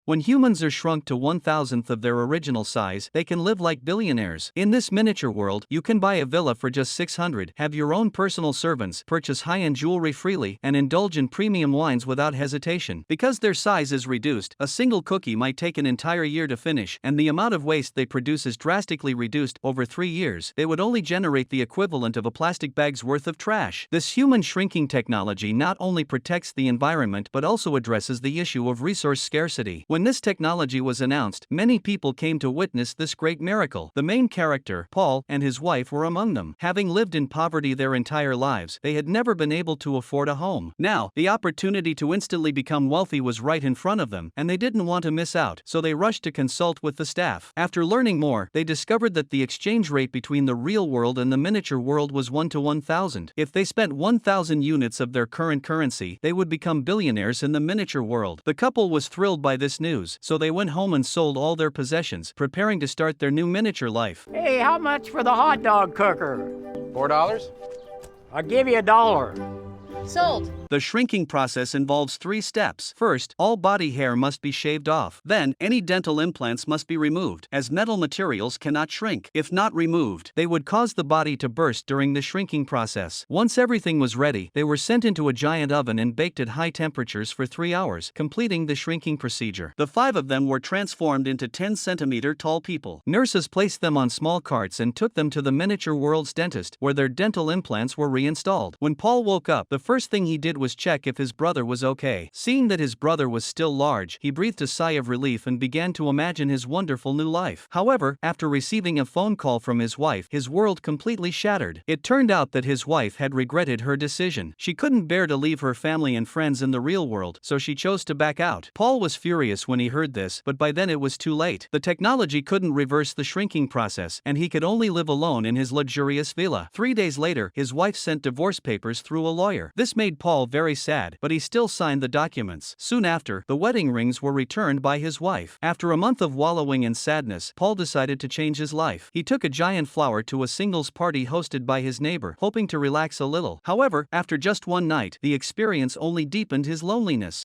When humans are shrunk to 1,000th of their original size, they can live like billionaires. In this miniature world, you can buy a villa for just 600, have your own personal servants, purchase high-end jewelry freely, and indulge in premium wines without hesitation. Because their size is reduced, a single cookie might take an entire year to finish, and the amount of waste they produce is drastically reduced. Over 3 years, they would only generate the equivalent of a plastic bag's worth of trash. This human shrinking technology not only protects the environment but also addresses the issue of resource scarcity. When this technology was announced, many people came to witness this great miracle. The main character, Paul, and his wife were among them. Having lived in poverty their entire lives, they had never been able to afford a home. Now, the opportunity to instantly become wealthy was right in front of them, and they didn't want to miss out, so they rushed to consult with the staff. After learning more, they discovered that the exchange rate between the real world and the miniature world was 1 to 1,000. If they spent 1,000 units of their current currency, they would become billionaires in the miniature world. The couple was thrilled by this news, so they went home and sold all their possessions, preparing to start their new miniature life. Hey, how much for the hot dog cooker? $4? I'll give you $1. Sold. The shrinking process involves 3 steps. First, all body hair must be shaved off. Then, any dental implants must be removed, as metal materials cannot shrink. If not removed, they would cause the body to burst during the shrinking process. Once everything was ready, they were sent into a giant oven and baked at high temperatures for 3 hours, completing the shrinking procedure. The 5 of them were transformed into 10-centimeter tall people. Nurses placed them on small carts and took them to the miniature world's dentist, where their dental implants were reinstalled. When Paul woke up, the first thing he did was check if his brother was okay. Seeing that his brother was still large, he breathed a sigh of relief and began to imagine his wonderful new life. However, after receiving a phone call from his wife, his world completely shattered. It turned out that his wife had regretted her decision. She couldn't bear to leave her family and friends in the real world, so she chose to back out. Paul was furious when he heard this, but by then it was too late. The technology couldn't reverse the shrinking process, and he could only live alone in his luxurious villa. 3 days later, his wife sent divorce papers through a lawyer. This made Paul very sad, but he still signed the documents. Soon after, the wedding rings were returned by his wife. After a month of wallowing in sadness, Paul decided to change his life. He took a giant flower to a singles party hosted by his neighbor, hoping to relax a little. However, after just one night, the experience only deepened his loneliness.